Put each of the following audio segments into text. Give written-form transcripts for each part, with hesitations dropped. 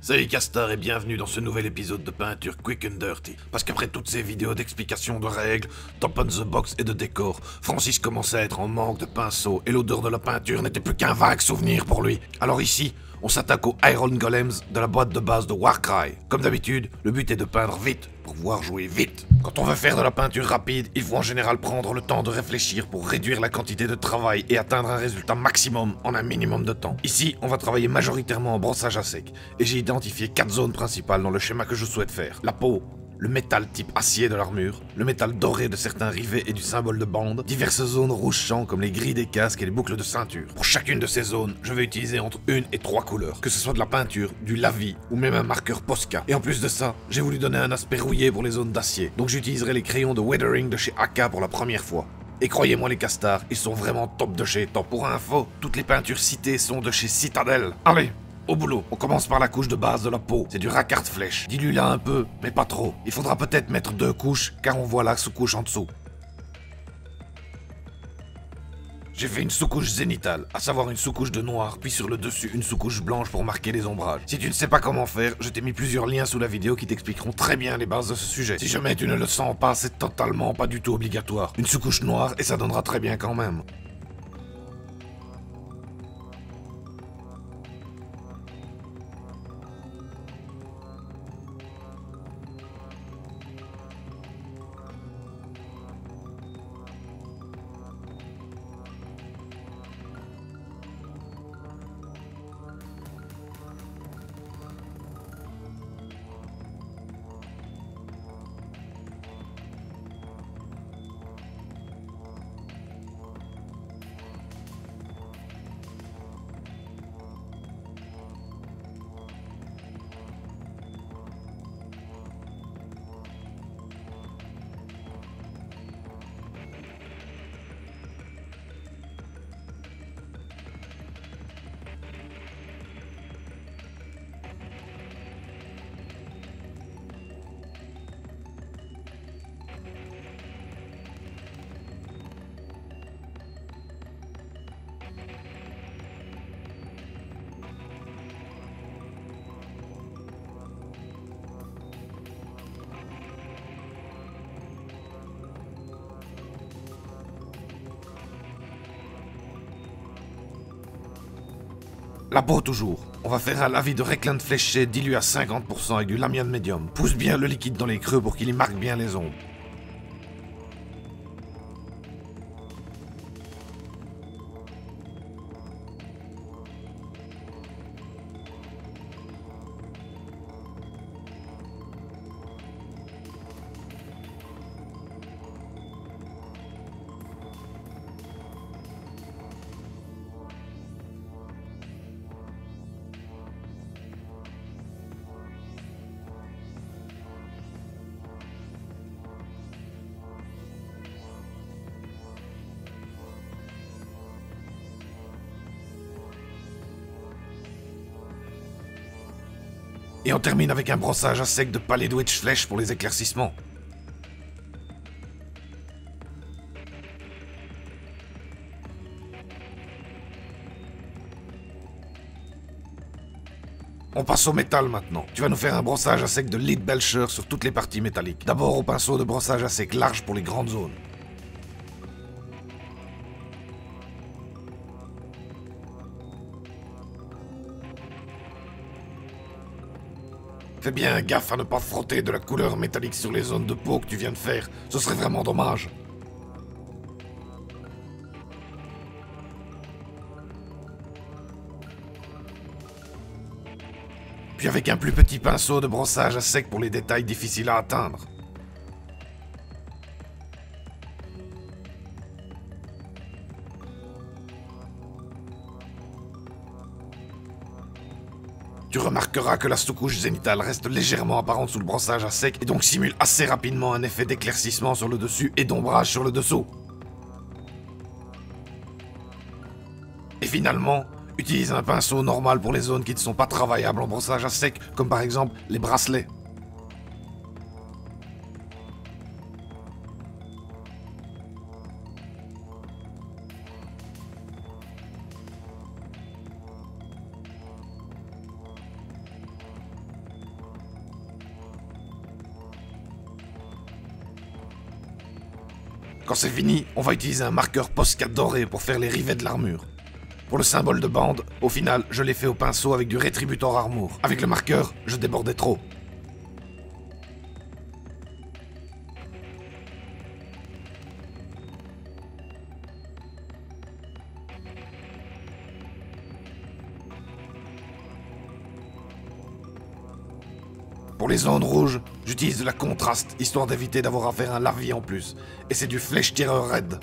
Salut Castor et bienvenue dans ce nouvel épisode de peinture Quick and Dirty. Parce qu'après toutes ces vidéos d'explications de règles, top on the box et de décor, Francis commençait à être en manque de pinceau et l'odeur de la peinture n'était plus qu'un vague souvenir pour lui. Alors ici, on s'attaque aux Iron Golems de la boîte de base de Warcry. Comme d'habitude, le but est de peindre vite, pour pouvoir jouer vite. Quand on veut faire de la peinture rapide, il faut en général prendre le temps de réfléchir pour réduire la quantité de travail et atteindre un résultat maximum en un minimum de temps. Ici, on va travailler majoritairement en brossage à sec, et j'ai identifié 4 zones principales dans le schéma que je souhaite faire. La peau, le métal type acier de l'armure, le métal doré de certains rivets et du symbole de bande, diverses zones rouge champ comme les grilles des casques et les boucles de ceinture. Pour chacune de ces zones, je vais utiliser entre 1 et 3 couleurs, que ce soit de la peinture, du lavis ou même un marqueur Posca. Et en plus de ça, j'ai voulu donner un aspect rouillé pour les zones d'acier, donc j'utiliserai les crayons de weathering de chez AK pour la première fois. Et croyez-moi les castards, ils sont vraiment top de chez top. Pour info, toutes les peintures citées sont de chez Citadel. Allez, au boulot. On commence par la couche de base de la peau. C'est du racquard flèche. Dilue-la un peu, mais pas trop. Il faudra peut-être mettre 2 couches, car on voit la sous-couche en dessous. J'ai fait une sous-couche zénitale, à savoir une sous-couche de noir, puis sur le dessus une sous-couche blanche pour marquer les ombrages. Si tu ne sais pas comment faire, je t'ai mis plusieurs liens sous la vidéo qui t'expliqueront très bien les bases de ce sujet. Si jamais tu ne le sens pas, c'est totalement pas du tout obligatoire. Une sous-couche noire et ça donnera très bien quand même. La peau toujours. On va faire un lavis de Recland fléché dilué à 50% avec du lamiane médium. Pousse bien le liquide dans les creux pour qu'il y marque bien les ombres. Et on termine avec un brossage à sec de palette wedge flèche pour les éclaircissements. On passe au métal maintenant. Tu vas nous faire un brossage à sec de lead belcher sur toutes les parties métalliques. D'abord au pinceau de brossage à sec large pour les grandes zones. Fais bien gaffe à ne pas frotter de la couleur métallique sur les zones de peau que tu viens de faire, ce serait vraiment dommage. Puis avec un plus petit pinceau de brossage à sec pour les détails difficiles à atteindre. Tu remarqueras que la sous-couche zénitale reste légèrement apparente sous le brossage à sec et donc simule assez rapidement un effet d'éclaircissement sur le dessus et d'ombrage sur le dessous. Et finalement, utilise un pinceau normal pour les zones qui ne sont pas travaillables en brossage à sec, comme par exemple les bracelets. Quand c'est fini, on va utiliser un marqueur Posca doré pour faire les rivets de l'armure. Pour le symbole de bande, au final, je l'ai fait au pinceau avec du Retributor Armor. Avec le marqueur, je débordais trop. Pour les zones rouges, j'utilise de la contraste, histoire d'éviter d'avoir à faire un lavis en plus. Et c'est du flèche tireur raid.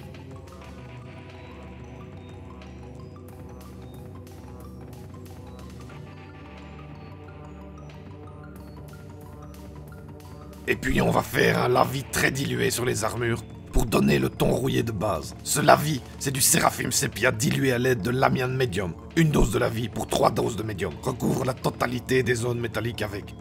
Et puis on va faire un lavis très dilué sur les armures pour donner le ton rouillé de base. Ce lavis, c'est du Seraphim Sepia dilué à l'aide de l'amiant médium. Une dose de lavis pour 3 doses de médium. Recouvre la totalité des zones métalliques avec.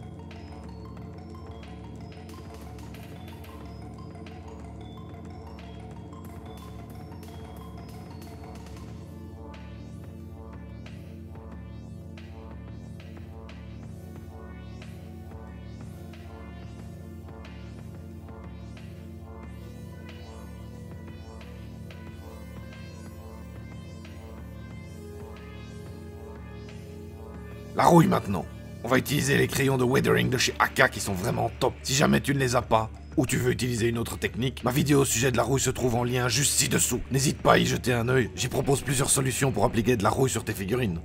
La rouille maintenant. On va utiliser les crayons de weathering de chez AK qui sont vraiment top. Si jamais tu ne les as pas, ou tu veux utiliser une autre technique, ma vidéo au sujet de la rouille se trouve en lien juste ci-dessous. N'hésite pas à y jeter un œil, j'y propose plusieurs solutions pour appliquer de la rouille sur tes figurines.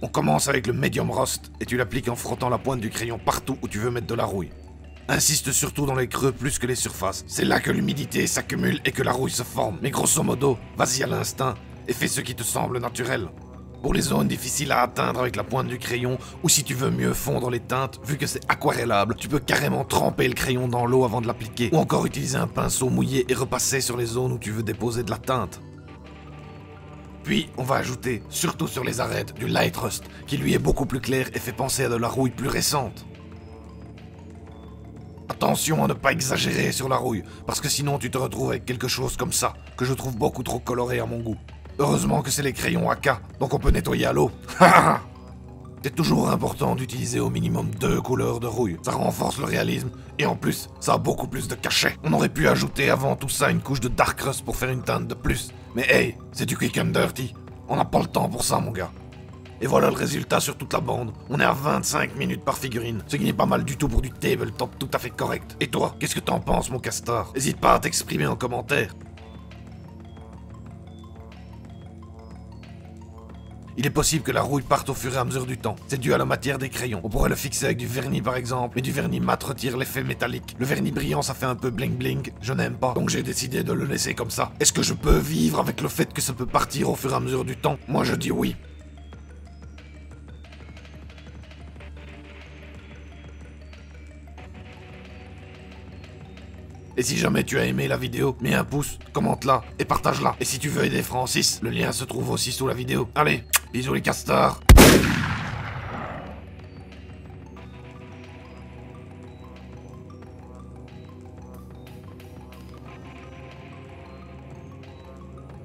On commence avec le Medium Rust, et tu l'appliques en frottant la pointe du crayon partout où tu veux mettre de la rouille. Insiste surtout dans les creux plus que les surfaces. C'est là que l'humidité s'accumule et que la rouille se forme. Mais grosso modo, vas-y à l'instinct, et fais ce qui te semble naturel. Pour les zones difficiles à atteindre avec la pointe du crayon, ou si tu veux mieux fondre les teintes, vu que c'est aquarellable, tu peux carrément tremper le crayon dans l'eau avant de l'appliquer, ou encore utiliser un pinceau mouillé et repasser sur les zones où tu veux déposer de la teinte. Puis, on va ajouter, surtout sur les arêtes, du Light Rust, qui lui est beaucoup plus clair et fait penser à de la rouille plus récente. Attention à ne pas exagérer sur la rouille, parce que sinon tu te retrouves avec quelque chose comme ça, que je trouve beaucoup trop coloré à mon goût. Heureusement que c'est les crayons AK, donc on peut nettoyer à l'eau. C'est toujours important d'utiliser au minimum 2 couleurs de rouille. Ça renforce le réalisme, et en plus, ça a beaucoup plus de cachet. On aurait pu ajouter avant tout ça une couche de Dark Rust pour faire une teinte de plus. Mais hey, c'est du quick and dirty. On n'a pas le temps pour ça, mon gars. Et voilà le résultat sur toute la bande. On est à 25 minutes par figurine, ce qui n'est pas mal du tout pour du tabletop tout à fait correct. Et toi, qu'est-ce que t'en penses, mon castor? N'hésite pas à t'exprimer en commentaire. Il est possible que la rouille parte au fur et à mesure du temps. C'est dû à la matière des crayons. On pourrait le fixer avec du vernis par exemple, mais du vernis mat retire l'effet métallique. Le vernis brillant ça fait un peu bling bling, je n'aime pas, donc j'ai décidé de le laisser comme ça. Est-ce que je peux vivre avec le fait que ça peut partir au fur et à mesure du temps? Moi je dis oui. Et si jamais tu as aimé la vidéo, mets un pouce, commente-la et partage-la. Et si tu veux aider Francis, le lien se trouve aussi sous la vidéo. Allez, bisous les castors.